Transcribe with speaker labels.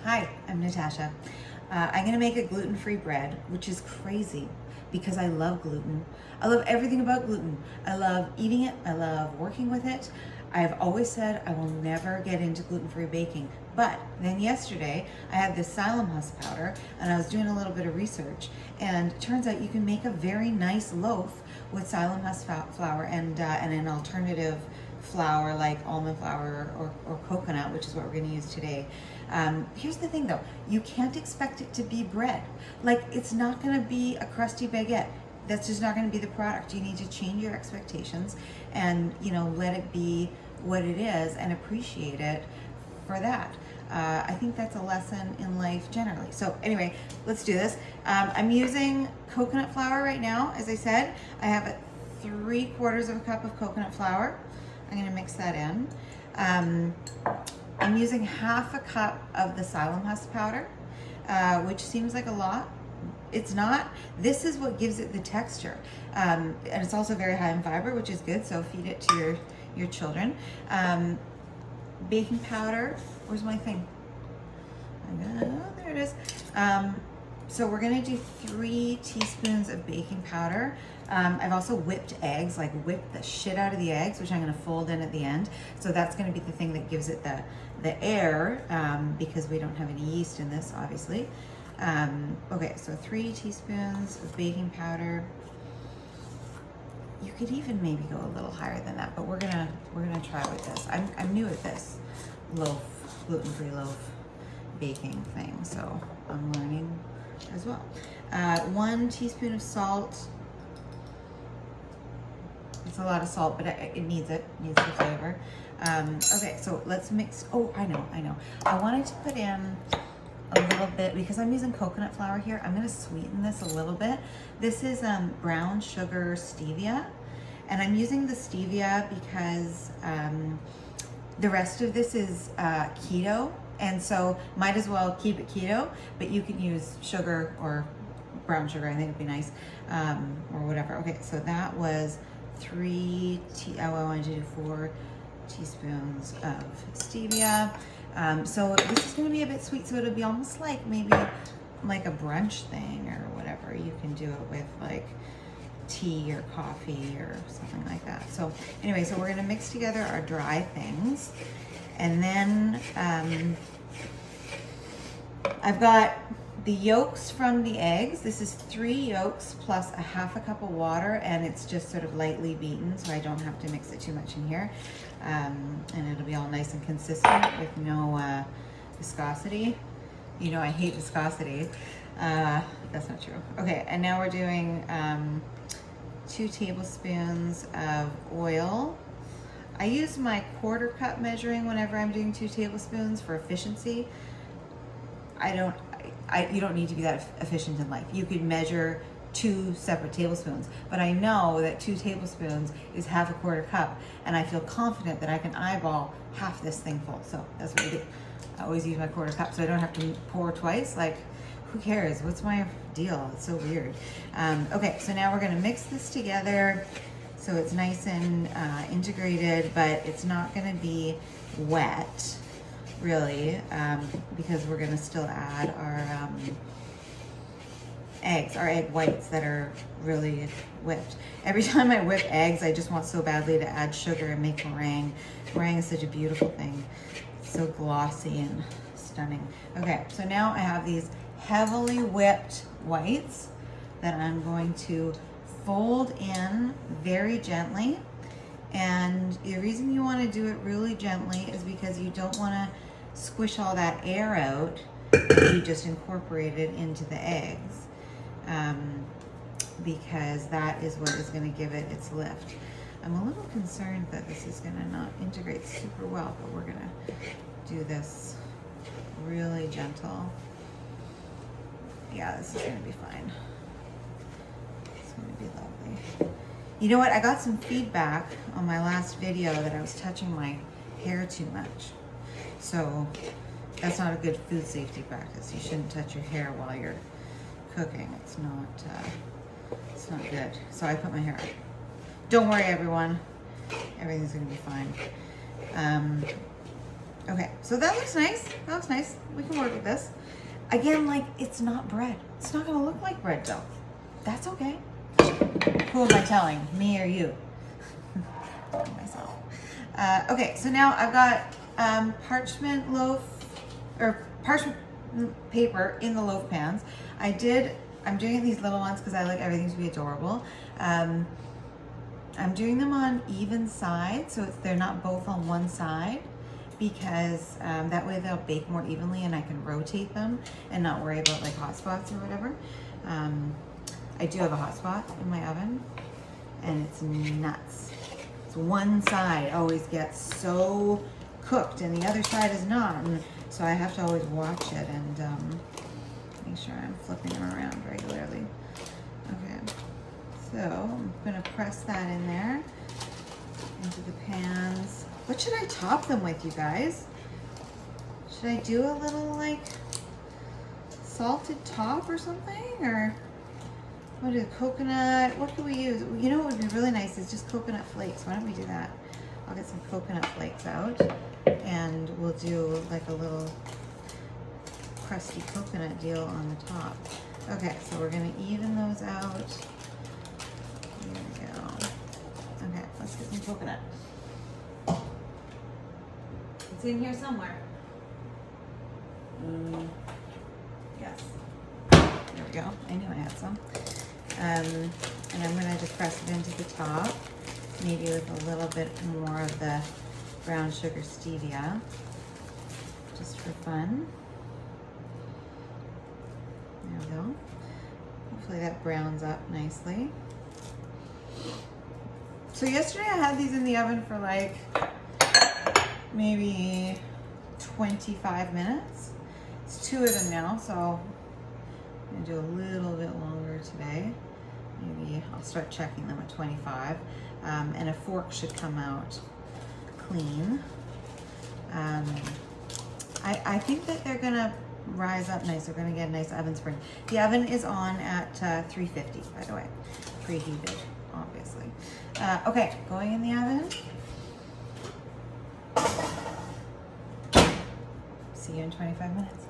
Speaker 1: Hi, I'm Natasha. I'm gonna make a gluten-free bread, which is crazy because I love gluten. I love everything about gluten. I love eating it, I love working with it. I've always said I will never get into gluten-free baking. But then yesterday I had this psyllium husk powder and I was doing a little bit of research, and it turns out you can make a very nice loaf with psyllium husk flour and an alternative flour like almond flour or coconut, which is what we're going to use today. Here's the thing though, you can't expect it to be bread. Like, it's not going to be a crusty baguette. That's just not going to be the product. You need to change your expectations and, let it be what it is and appreciate it for that. I think that's a lesson in life generally. So anyway, let's do this. I'm using coconut flour right now. As I said, I have 3/4 of a cup of coconut flour. I'm going to mix that in. I'm using 1/2 a cup of the psyllium husk powder, which seems like a lot. It's not. This is what gives it the texture. And it's also very high in fiber, which is good, so feed it to your children. Baking powder. Where's my thing? There it is. So we're gonna do 3 teaspoons of baking powder. I've also whipped eggs, like whipped the shit out of the eggs, which I'm gonna fold in at the end. So that's gonna be the thing that gives it the air, because we don't have any yeast in this, obviously. Okay, so 3 teaspoons of baking powder. You could even maybe go a little higher than that, but we're gonna try with this. I'm new at this gluten-free loaf baking thing, so I'm learning as well. 1 teaspoon of salt. It's a lot of salt, but it needs the flavor. Okay, so let's mix. Oh, I know. I wanted to put in a little bit, because I'm using coconut flour here, I'm gonna sweeten this a little bit. This is brown sugar stevia, and I'm using the stevia because the rest of this is keto, and so might as well keep it keto, but you can use sugar or brown sugar, I think it'd be nice, or whatever. Okay, so that was 4 teaspoons of stevia. So this is going to be a bit sweet, so it'll be almost like maybe like a brunch thing or whatever. You can do it with like tea or coffee or something like that. So anyway, so we're going to mix together our dry things, and then I've got the yolks from the eggs. This is 3 yolks plus 1/2 a cup of water, and it's just sort of lightly beaten, so I don't have to mix it too much in here. And it'll be all nice and consistent with no viscosity. I hate viscosity. That's not true. Okay, and now we're doing 2 tablespoons of oil. I use my 1/4 cup measuring whenever I'm doing 2 tablespoons for efficiency. You don't need to be that efficient in life. You could measure 2 separate tablespoons, but I know that 2 tablespoons is 1/4 cup, and I feel confident that I can eyeball half this thing full. So that's what I do. I always use my 1/4 cup, so I don't have to pour twice. Like, who cares? What's my deal? It's so weird. Okay, so now we're gonna mix this together so it's nice and integrated, but it's not gonna be wet, really, because we're gonna still add our eggs, our egg whites that are really whipped. Every time I whip eggs, I just want so badly to add sugar and make meringue. Meringue is such a beautiful thing. It's so glossy and stunning. Okay, so now I have these heavily whipped whites that I'm going to fold in very gently. And the reason you want to do it really gently is because you don't want to squish all that air out that you just incorporated into the eggs, because that is what is going to give it its lift. I'm a little concerned that this is going to not integrate super well, but we're going to do this really gentle. Yeah, this is going to be fine. It's going to be lovely. You know what? I got some feedback on my last video that I was touching my hair too much. So that's not a good food safety practice. You shouldn't touch your hair while you're cooking. It's not good. So I put my hair up. Don't worry, everyone. Everything's gonna be fine. Okay, so that looks nice. That looks nice. We can work with this. Again, like, it's not bread. It's not gonna look like bread dough. That's okay. Who am I telling? Me or you? Myself. Okay, so now I've got parchment loaf, or parchment paper in the loaf pans. I'm doing these little ones because I like everything to be adorable. I'm doing them on even sides, so they're not both on one side, because that way they'll bake more evenly and I can rotate them and not worry about like hot spots or whatever. I do have a hot spot in my oven and it's nuts. It's one side always gets so cooked and the other side is not. And so I have to always watch it and make sure I'm flipping them around regularly. Okay, so I'm gonna press that in there into the pans. What should I top them with, you guys? Should I do a little like salted top or something? Or what is coconut? What can we use? You know what would be really nice is just coconut flakes. Why don't we do that? I'll get some coconut flakes out and we'll do like a little crusty coconut deal on the top. Okay, so we're gonna even those out. Here we go. Okay, let's get some coconut. It's in here somewhere. Yes. There we go. I knew I had some. And I'm gonna just press it into the top, maybe with a little bit more of the brown sugar stevia, just for fun. There we go. Hopefully that browns up nicely. So yesterday I had these in the oven for like maybe 25 minutes. It's 2 of them now, so I'm gonna do a little bit longer today. Maybe I'll start checking them at 25. And a fork should come out clean. I think that they're gonna rise up nice. They're gonna get a nice oven spring. The oven is on at 350, by the way. Preheated, obviously. Okay, going in the oven. See you in 25 minutes.